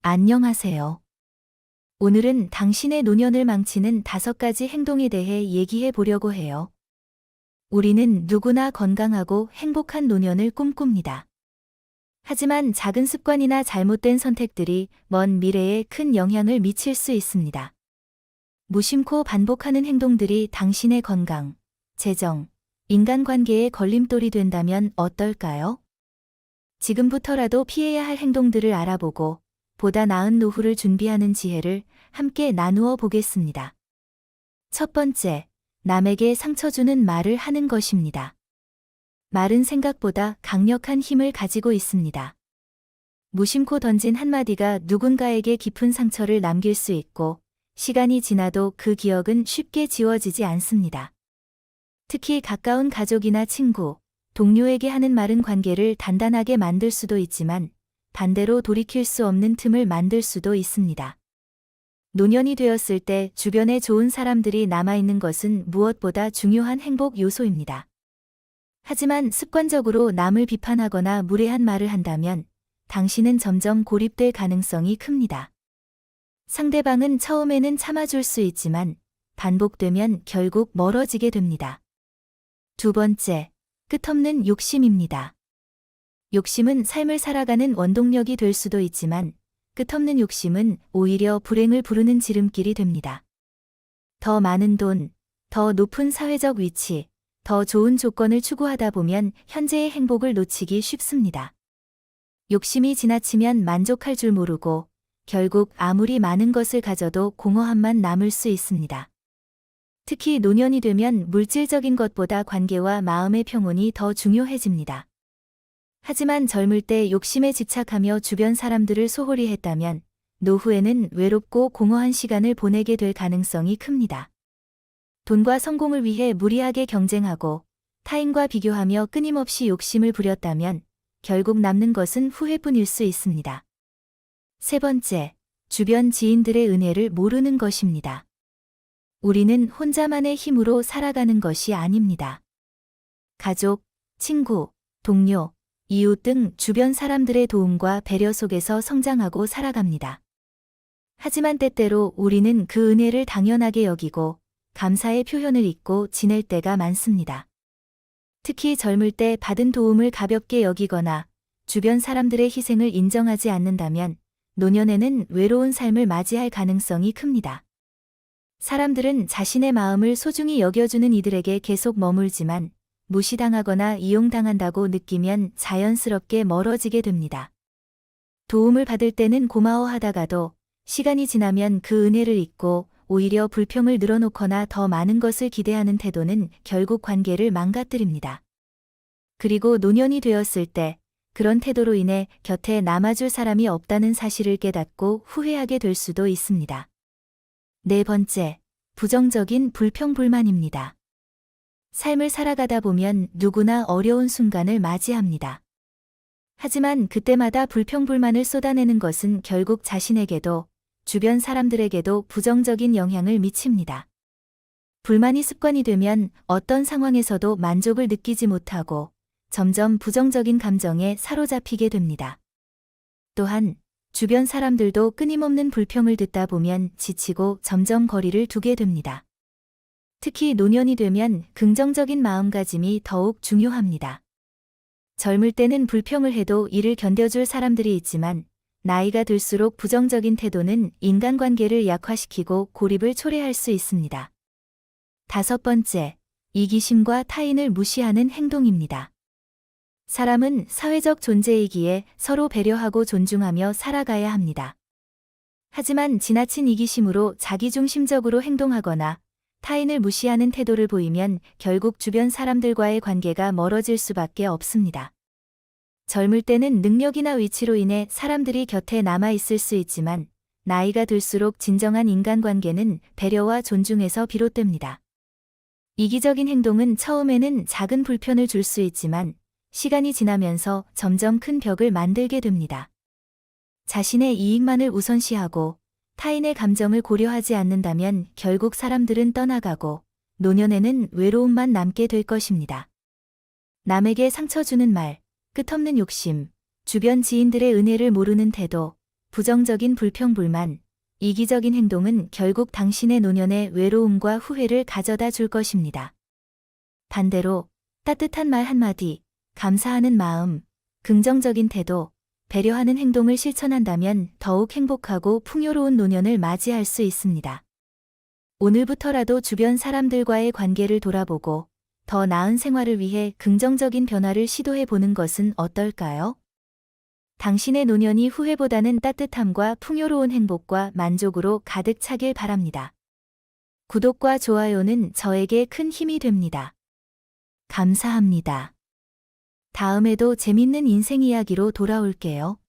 안녕하세요. 오늘은 당신의 노년을 망치는 5가지 행동에 대해 얘기해 보려고 해요. 우리는 누구나 건강하고 행복한 노년을 꿈꿉니다. 하지만 작은 습관이나 잘못된 선택들이 먼 미래에 큰 영향을 미칠 수 있습니다. 무심코 반복하는 행동들이 당신의 건강, 재정, 인간관계에 걸림돌이 된다면 어떨까요? 지금부터라도 피해야 할 행동들을 알아보고 보다 나은 노후를 준비하는 지혜를 함께 나누어 보겠습니다. 첫 번째, 남에게 상처 주는 말을 하는 것입니다. 말은 생각보다 강력한 힘을 가지고 있습니다. 무심코 던진 한마디가 누군가에게 깊은 상처를 남길 수 있고, 시간이 지나도 그 기억은 쉽게 지워지지 않습니다. 특히 가까운 가족이나 친구, 동료에게 하는 말은 관계를 단단하게 만들 수도 있지만, 반대로 돌이킬 수 없는 틈을 만들 수도 있습니다. 노년이 되었을 때 주변에 좋은 사람들이 남아있는 것은 무엇보다 중요한 행복 요소입니다. 하지만 습관적으로 남을 비판하거나 무례한 말을 한다면 당신은 점점 고립될 가능성이 큽니다. 상대방은 처음에는 참아줄 수 있지만 반복되면 결국 멀어지게 됩니다. 두 번째, 끝없는 욕심입니다. 욕심은 삶을 살아가는 원동력이 될 수도 있지만 끝없는 욕심은 오히려 불행을 부르는 지름길이 됩니다. 더 많은 돈, 더 높은 사회적 위치, 더 좋은 조건을 추구하다 보면 현재의 행복을 놓치기 쉽습니다. 욕심이 지나치면 만족할 줄 모르고 결국 아무리 많은 것을 가져도 공허함만 남을 수 있습니다. 특히 노년이 되면 물질적인 것보다 관계와 마음의 평온이 더 중요해집니다. 하지만 젊을 때 욕심에 집착하며 주변 사람들을 소홀히 했다면 노후에는 외롭고 공허한 시간을 보내게 될 가능성이 큽니다. 돈과 성공을 위해 무리하게 경쟁하고 타인과 비교하며 끊임없이 욕심을 부렸다면 결국 남는 것은 후회뿐일 수 있습니다. 세 번째, 주변 지인들의 은혜를 모르는 것입니다. 우리는 혼자만의 힘으로 살아가는 것이 아닙니다. 가족, 친구, 동료, 이웃 등 주변 사람들의 도움과 배려 속에서 성장하고 살아갑니다. 하지만 때때로 우리는 그 은혜를 당연하게 여기고 감사의 표현을 잊고 지낼 때가 많습니다. 특히 젊을 때 받은 도움을 가볍게 여기거나 주변 사람들의 희생을 인정하지 않는다면 노년에는 외로운 삶을 맞이할 가능성이 큽니다. 사람들은 자신의 마음을 소중히 여겨주는 이들에게 계속 머물지만 무시당하거나 이용당한다고 느끼면 자연스럽게 멀어지게 됩니다. 도움을 받을 때는 고마워하다가도 시간이 지나면 그 은혜를 잊고 오히려 불평을 늘어놓거나 더 많은 것을 기대하는 태도는 결국 관계를 망가뜨립니다. 그리고 노년이 되었을 때 그런 태도로 인해 곁에 남아줄 사람이 없다는 사실을 깨닫고 후회하게 될 수도 있습니다. 네 번째, 부정적인 불평불만입니다. 삶을 살아가다 보면 누구나 어려운 순간을 맞이합니다. 하지만 그때마다 불평불만을 쏟아내는 것은 결국 자신에게도 주변 사람들에게도 부정적인 영향을 미칩니다. 불만이 습관이 되면 어떤 상황에서도 만족을 느끼지 못하고 점점 부정적인 감정에 사로잡히게 됩니다. 또한 주변 사람들도 끊임없는 불평을 듣다 보면 지치고 점점 거리를 두게 됩니다. 특히 노년이 되면 긍정적인 마음가짐이 더욱 중요합니다. 젊을 때는 불평을 해도 이를 견뎌줄 사람들이 있지만 나이가 들수록 부정적인 태도는 인간관계를 약화시키고 고립을 초래할 수 있습니다. 다섯 번째, 이기심과 타인을 무시하는 행동입니다. 사람은 사회적 존재이기에 서로 배려하고 존중하며 살아가야 합니다. 하지만 지나친 이기심으로 자기중심적으로 행동하거나 타인을 무시하는 태도를 보이면 결국 주변 사람들과의 관계가 멀어질 수밖에 없습니다. 젊을 때는 능력이나 위치로 인해 사람들이 곁에 남아있을 수 있지만 나이가 들수록 진정한 인간관계는 배려와 존중에서 비롯됩니다. 이기적인 행동은 처음에는 작은 불편을 줄 수 있지만 시간이 지나면서 점점 큰 벽을 만들게 됩니다. 자신의 이익만을 우선시하고 타인의 감정을 고려하지 않는다면 결국 사람들은 떠나가고 노년에는 외로움만 남게 될 것입니다. 남에게 상처 주는 말, 끝없는 욕심, 주변 지인들의 은혜를 모르는 태도, 부정적인 불평불만, 이기적인 행동은 결국 당신의 노년에 외로움과 후회를 가져다 줄 것입니다. 반대로 따뜻한 말 한마디, 감사하는 마음, 긍정적인 태도, 배려하는 행동을 실천한다면 더욱 행복하고 풍요로운 노년을 맞이할 수 있습니다. 오늘부터라도 주변 사람들과의 관계를 돌아보고 더 나은 생활을 위해 긍정적인 변화를 시도해 보는 것은 어떨까요? 당신의 노년이 후회보다는 따뜻함과 풍요로운 행복과 만족으로 가득 차길 바랍니다. 구독과 좋아요는 저에게 큰 힘이 됩니다. 감사합니다. 다음에도 재밌는 인생 이야기로 돌아올게요.